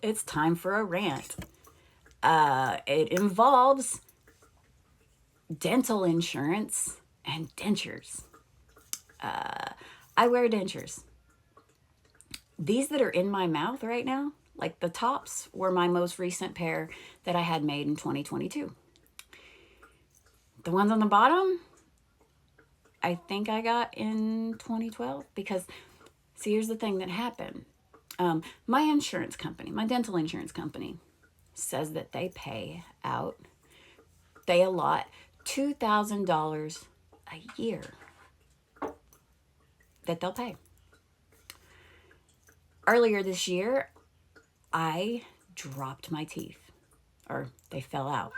It's time for a rant. It involves dental insurance and dentures. I wear dentures. These that are in my mouth right now, like the tops, were my most recent pair that I had made in 2022. The ones on the bottom, I think I got in 2012 because, see, here's the thing that happened. My insurance company, my dental insurance company, says that they pay out, they allot $2,000 a year that they'll pay. Earlier this year, I dropped my teeth, or they fell out.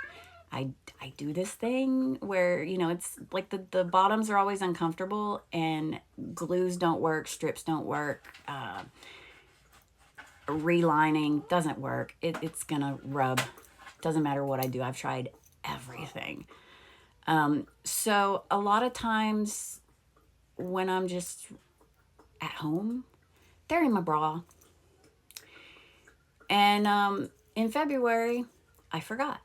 I do this thing where, it's like the bottoms are always uncomfortable and glues don't work, strips don't work, relining doesn't work. It's going to rub. Doesn't matter what I do. I've tried everything. So a lot of times when I'm just at home, they're in my bra. And in February, I forgot.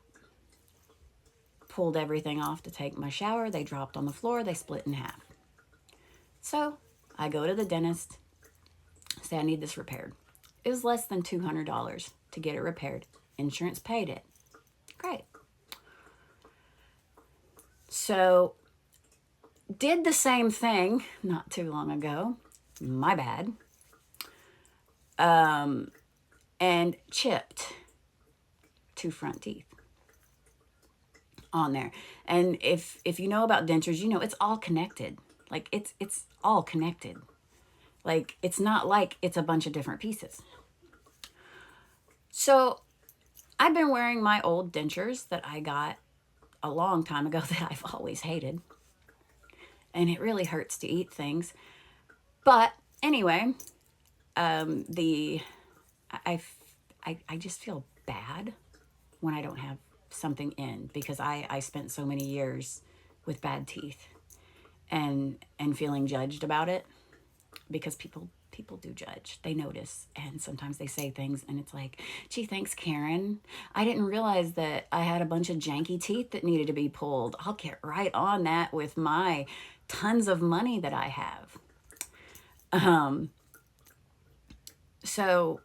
Pulled everything off to take my shower. They dropped on the floor. They split in half. So I go to the dentist, say I need this repaired. It was less than $200 to get it repaired. Insurance paid it. Great. So did the same thing not too long ago. My bad. And chipped 2 front teeth on there. And if you know about dentures, it's all connected. Like it's all connected. Like it's not like it's a bunch of different pieces. So I've been wearing my old dentures that I got a long time ago that I've always hated. And it really hurts to eat things. But anyway, the I, I just feel bad when I don't have something in because I spent so many years with bad teeth and feeling judged about it because people do judge. They notice and sometimes they say things and it's like, gee, thanks, Karen. I didn't realize that I had a bunch of janky teeth that needed to be pulled. I'll get right on that with my tons of money that I have. So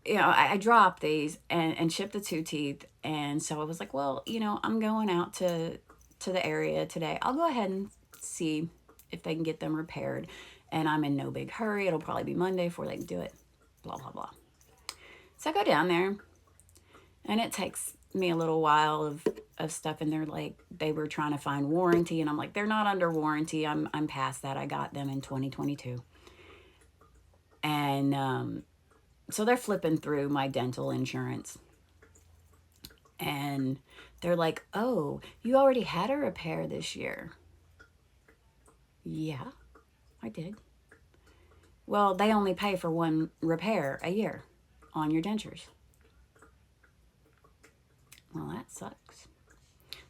I dropped these and chipped the 2 teeth. And so I was like, well, I'm going out to the area today. I'll go ahead and see if they can get them repaired. And I'm in no big hurry. It'll probably be Monday before they can do it. Blah, blah, blah. So I go down there and it takes me a little while of stuff. And they're like, they were trying to find warranty. And I'm like, they're not under warranty. I'm past that. I got them in 2022. And so they're flipping through my dental insurance. And they're like, oh, you already had a repair this year. Yeah, I did. Well, they only pay for 1 repair a year on your dentures. Well, that sucks.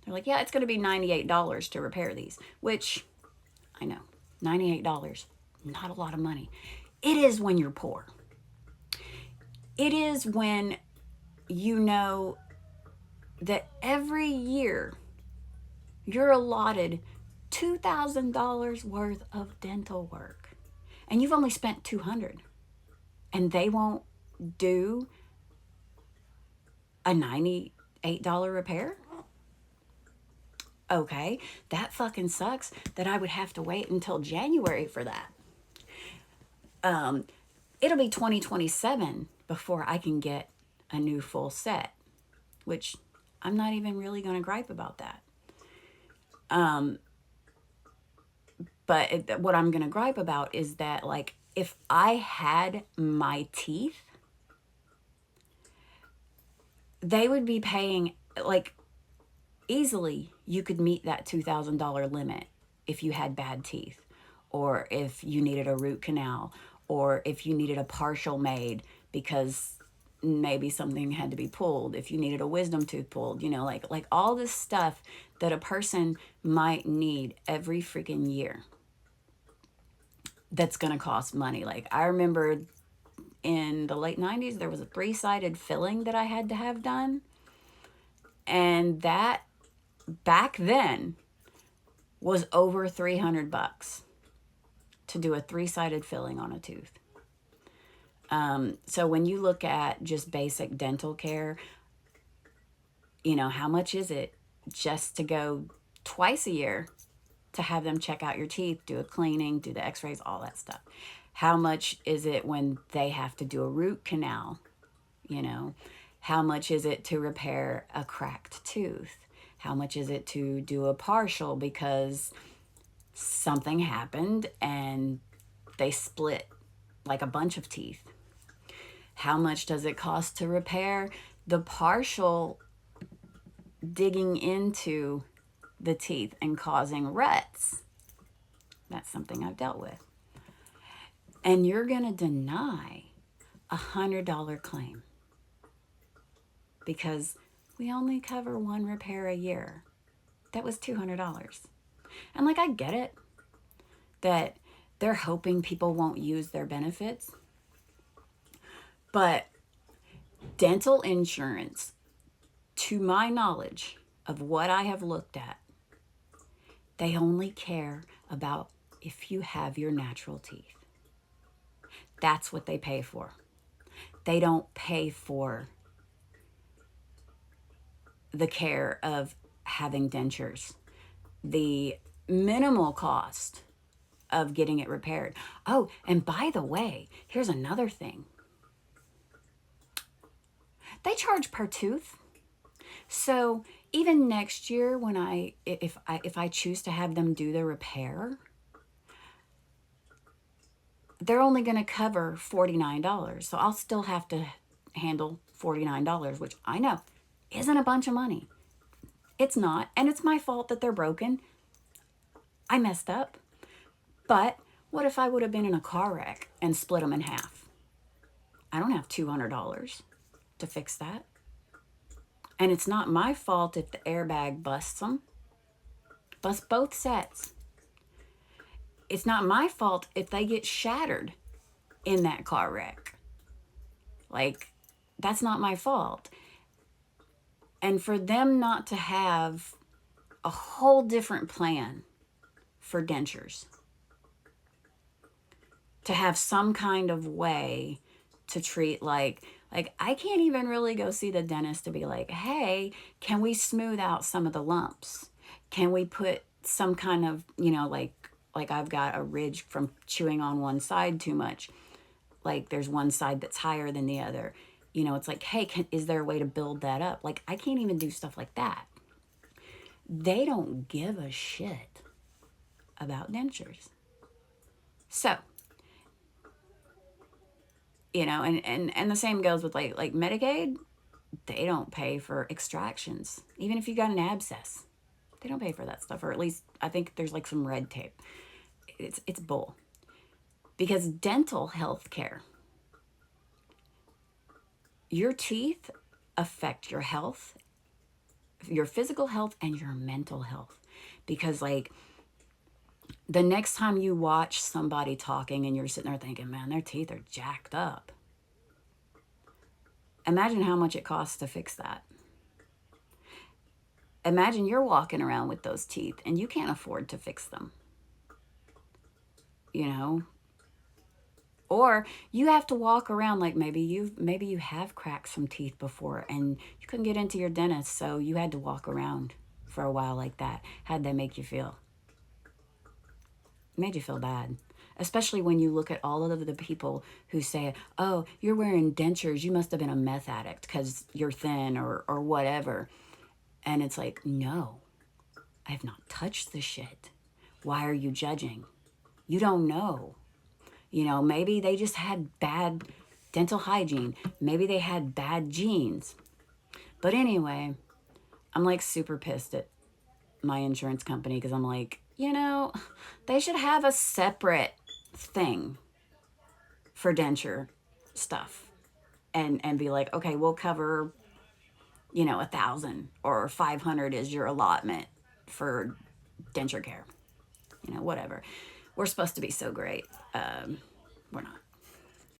They're like, yeah, it's going to be $98 to repair these, which I know, $98, not a lot of money. It is when you're poor. It is when you know that every year you're allotted $2,000 worth of dental work and you've only spent $200 and they won't do a $98 repair. Okay, that fucking sucks that I would have to wait until January for that. It'll be 2027 before I can get a new full set, which I'm not even really going to gripe about that. But what I'm going to gripe about is that, like, if I had my teeth, they would be paying, like, easily you could meet that $2,000 limit if you had bad teeth, or if you needed a root canal, or if you needed a partial made because maybe something had to be pulled, if you needed a wisdom tooth pulled, like all this stuff that a person might need every freaking year that's going to cost money. Like I remember in the late 90s, there was a 3-sided filling that I had to have done. And that back then was over $300 to do a 3-sided filling on a tooth. So when you look at just basic dental care, you know, how much is it just to go twice a year to have them check out your teeth, do a cleaning, do the x-rays, all that stuff? How much is it when they have to do a root canal? You know, how much is it to repair a cracked tooth? How much is it to do a partial because something happened and they split like a bunch of teeth? How much does it cost to repair the partial digging into the teeth and causing ruts? That's something I've dealt with. And you're going to deny $100 claim because we only cover one repair a year. That was $200. And like, I get it that they're hoping people won't use their benefits. But dental insurance, to my knowledge of what I have looked at, they only care about if you have your natural teeth. That's what they pay for. They don't pay for the care of having dentures, the minimal cost of getting it repaired. Oh, and by the way, here's another thing. They charge per tooth. So even next year when if I choose to have them do the repair, they're only going to cover $49. So I'll still have to handle $49, which I know isn't a bunch of money. It's not. And it's my fault that they're broken. I messed up. But what if I would have been in a car wreck and split them in half? I don't have $200 to fix that. And it's not my fault if the airbag busts them. Busts both sets. It's not my fault if they get shattered in that car wreck. Like, that's not my fault. And for them not to have a whole different plan for dentures, to have some kind of way to treat like I can't even really go see the dentist to be like, hey, can we smooth out some of the lumps? Can we put some kind of, you know, like I've got a ridge from chewing on one side too much. Like there's one side that's higher than the other. You know, it's like, hey, is there a way to build that up? Like, I can't even do stuff like that. They don't give a shit about dentures. So, you know, and the same goes with like Medicaid. They don't pay for extractions. Even if you got an abscess, they don't pay for that stuff. Or at least I think there's like some red tape. It's bull. Because dental health care, your teeth affect your health, your physical health, and your mental health. Because like the next time you watch somebody talking and you're sitting there thinking, man, their teeth are jacked up. Imagine how much it costs to fix that. Imagine you're walking around with those teeth and you can't afford to fix them. You know? Or you have to walk around like maybe you have cracked some teeth before and you couldn't get into your dentist, so you had to walk around for a while like that. How'd that make you feel? It made you feel bad. Especially when you look at all of the people who say, oh, you're wearing dentures, you must have been a meth addict because you're thin or whatever. And it's like, no, I have not touched the shit. Why are you judging? You don't know. You know, maybe they just had bad dental hygiene. Maybe they had bad genes. But anyway, I'm like super pissed at my insurance company because I'm like, you know, they should have a separate thing for denture stuff and be like, okay, we'll cover, you know, 1,000 or 500 is your allotment for denture care. You know, whatever. We're supposed to be so great. We're not.